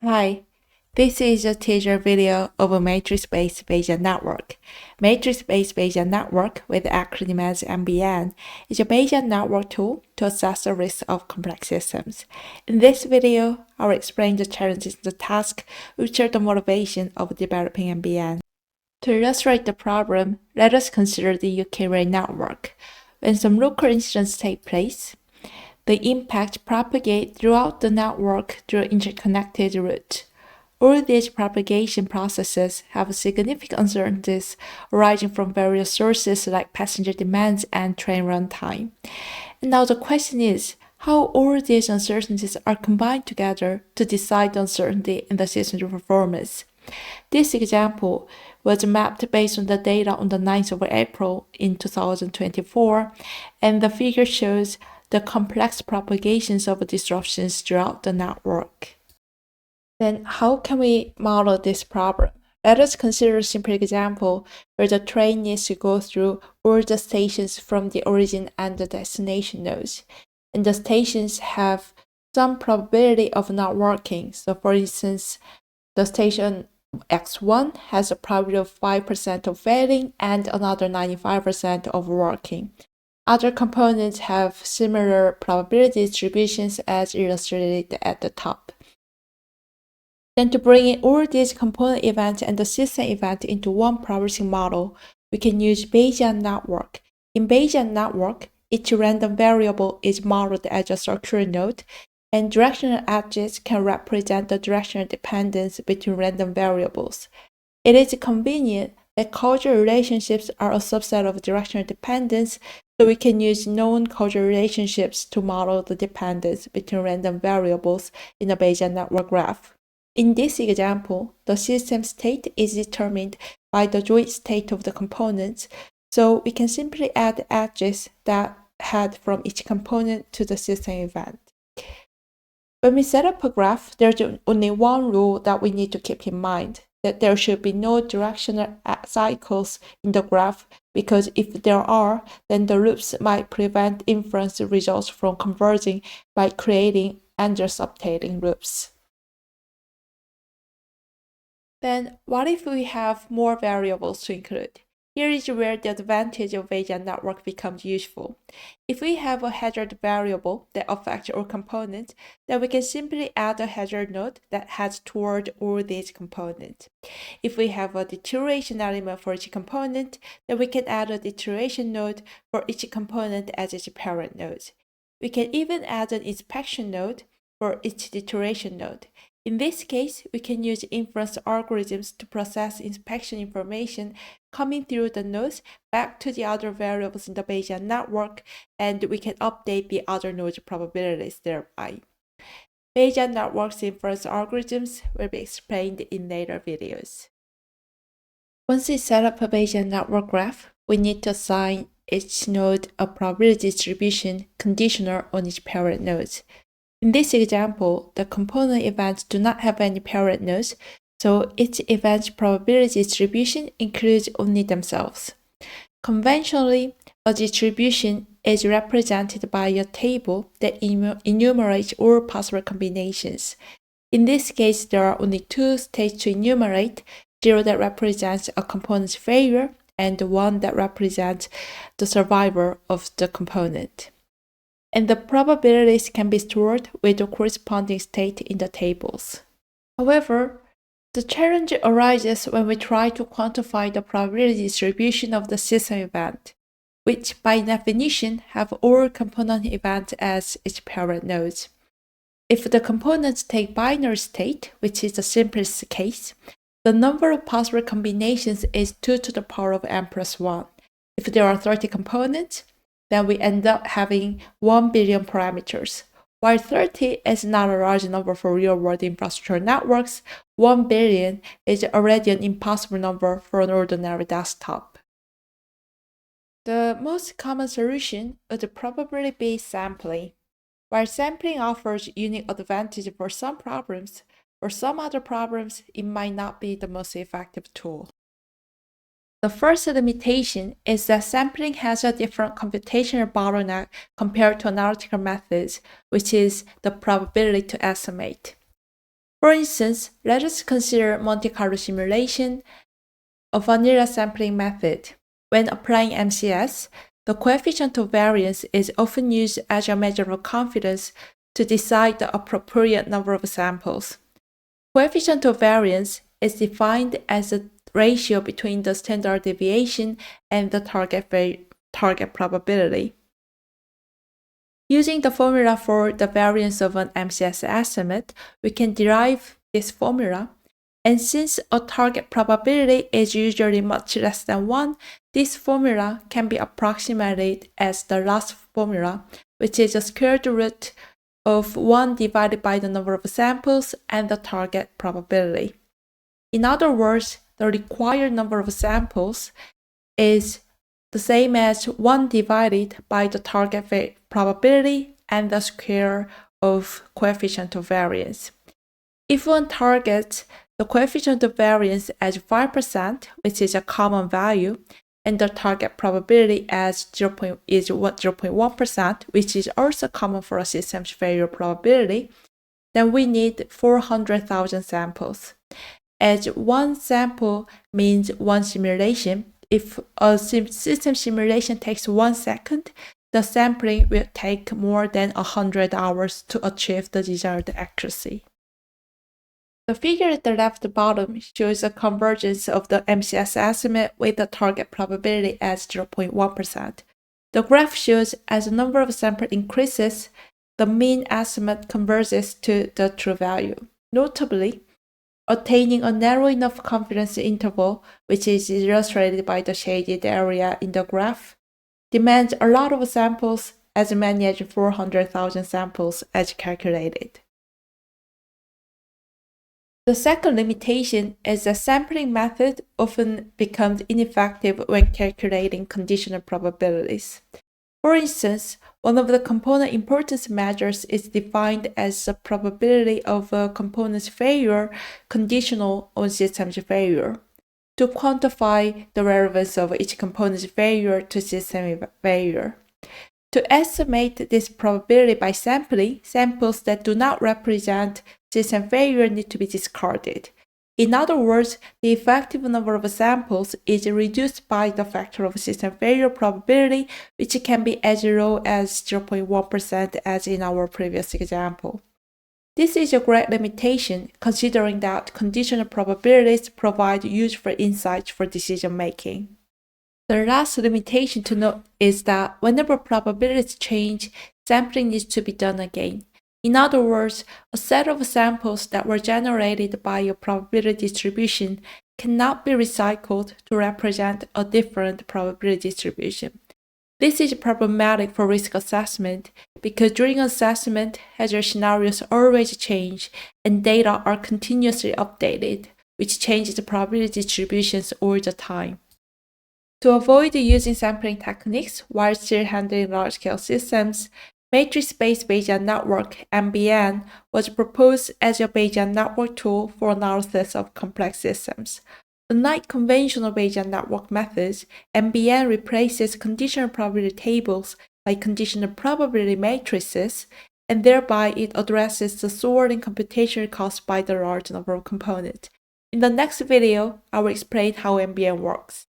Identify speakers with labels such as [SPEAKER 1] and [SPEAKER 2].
[SPEAKER 1] Hi, this is a teaser video of a matrix-based Bayesian network. Matrix-based Bayesian network, with the acronym as MBN, is a Bayesian network tool to assess the risk of complex systems. In this video, I will explain the challenges in the task, which are the motivation of developing MBN. To illustrate the problem, let us consider the UK rail network. When some local incidents take place, the impact propagates throughout the network through an interconnected route. All these propagation processes have significant uncertainties arising from various sources like passenger demands and train runtime. And now the question is, how all these uncertainties are combined together to decide the uncertainty in the system's performance. This example was mapped based on the data on the 9th of April in 2024, and the figure shows the complex propagations of disruptions throughout the network. Then how can we model this problem? Let us consider a simple example where the train needs to go through all the stations from the origin and the destination nodes. And the stations have some probability of not working. So for instance, the station X1 has a probability of 5% of failing and another 95% of working. Other components have similar probability distributions as illustrated at the top. Then to bring in all these component events and the system event into one probabilistic model, we can use Bayesian network. In Bayesian network, each random variable is modeled as a structural node, and directional edges can represent the directional dependence between random variables. It is convenient that causal relationships are a subset of directional dependence, so we can use known causal relationships to model the dependence between random variables in a Bayesian network graph. In this example, the system state is determined by the joint state of the components, so we can simply add edges that head from each component to the system event. When we set up a graph, there's only one rule that we need to keep in mind, that there should be no directional cycles in the graph, because if there are, then the loops might prevent inference results from converging by creating under-subtaling loops. Then what if we have more variables to include? Here is where the advantage of Bayesian network becomes useful. If we have a hazard variable that affects all components, then we can simply add a hazard node that heads toward all these components. If we have a deterioration element for each component, then we can add a deterioration node for each component as its parent node. We can even add an inspection node for each deterioration node. In this case, we can use inference algorithms to process inspection information coming through the nodes back to the other variables in the Bayesian network, and we can update the other nodes' probabilities thereby. Bayesian network's inference algorithms will be explained in later videos. Once we set up a Bayesian network graph, we need to assign each node a probability distribution conditional on its parent nodes. In this example, the component events do not have any parent nodes, so each event's probability distribution includes only themselves. Conventionally, a distribution is represented by a table that enumerates all possible combinations. In this case, there are only two states to enumerate, 0 that represents a component's failure and 1 that represents the survivor of the component. And the probabilities can be stored with the corresponding state in the tables. However, the challenge arises when we try to quantify the probability distribution of the system event, which by definition have all component events as its parent nodes. If the components take binary state, which is the simplest case, the number of possible combinations is 2 to the power of n plus 1. If there are 30 components, then we end up having 1 billion parameters. While 30 is not a large number for real-world infrastructure networks, 1 billion is already an impossible number for an ordinary desktop. The most common solution is the probability-based sampling. While sampling offers unique advantages for some problems, for some other problems, it might not be the most effective tool. The first limitation is that sampling has a different computational bottleneck compared to analytical methods, which is the probability to estimate. For instance, let us consider Monte Carlo simulation, a vanilla sampling method. When applying MCS, the coefficient of variance is often used as a measure of confidence to decide the appropriate number of samples. Coefficient of variance is defined as the ratio between the standard deviation and the target probability. Using the formula for the variance of an MCS estimate, we can derive this formula. And since a target probability is usually much less than 1, this formula can be approximated as the last formula, which is the square root of 1 divided by the number of samples and the target probability. In other words, the required number of samples is the same as 1 divided by the target probability and the square of coefficient of variance. If one targets the coefficient of variance as 5%, which is a common value, and the target probability as 0.1%, which is also common for a system's failure probability, then we need 400,000 samples. As one sample means one simulation, if a system simulation takes 1 second, the sampling will take more than 100 hours to achieve the desired accuracy. The figure at the left bottom shows a convergence of the MCS estimate with the target probability as 0.1%. The graph shows as the number of samples increases, the mean estimate converges to the true value. Notably, attaining a narrow enough confidence interval, which is illustrated by the shaded area in the graph, demands a lot of samples, as many as 400,000 samples as calculated. The second limitation is that sampling method often becomes ineffective when calculating conditional probabilities. For instance, one of the component importance measures is defined as the probability of a component's failure conditional on system's failure. To quantify the relevance of each component's failure to system failure. To estimate this probability by sampling, samples that do not represent system failure need to be discarded. In other words, the effective number of samples is reduced by the factor of system failure probability, which can be as low as 0.1% as in our previous example. This is a great limitation considering that conditional probabilities provide useful insights for decision making. The last limitation to note is that whenever probabilities change, sampling needs to be done again. In other words, a set of samples that were generated by a probability distribution cannot be recycled to represent a different probability distribution. This is problematic for risk assessment because during assessment, hazard scenarios always change and data are continuously updated, which changes the probability distributions all the time. To avoid using sampling techniques while still handling large-scale systems, matrix-based Bayesian network (MBN) was proposed as a Bayesian network tool for analysis of complex systems. Unlike conventional Bayesian network methods, MBN replaces conditional probability tables by conditional probability matrices, and thereby it addresses the sorting computational caused by the large number of components. In the next video, I will explain how MBN works.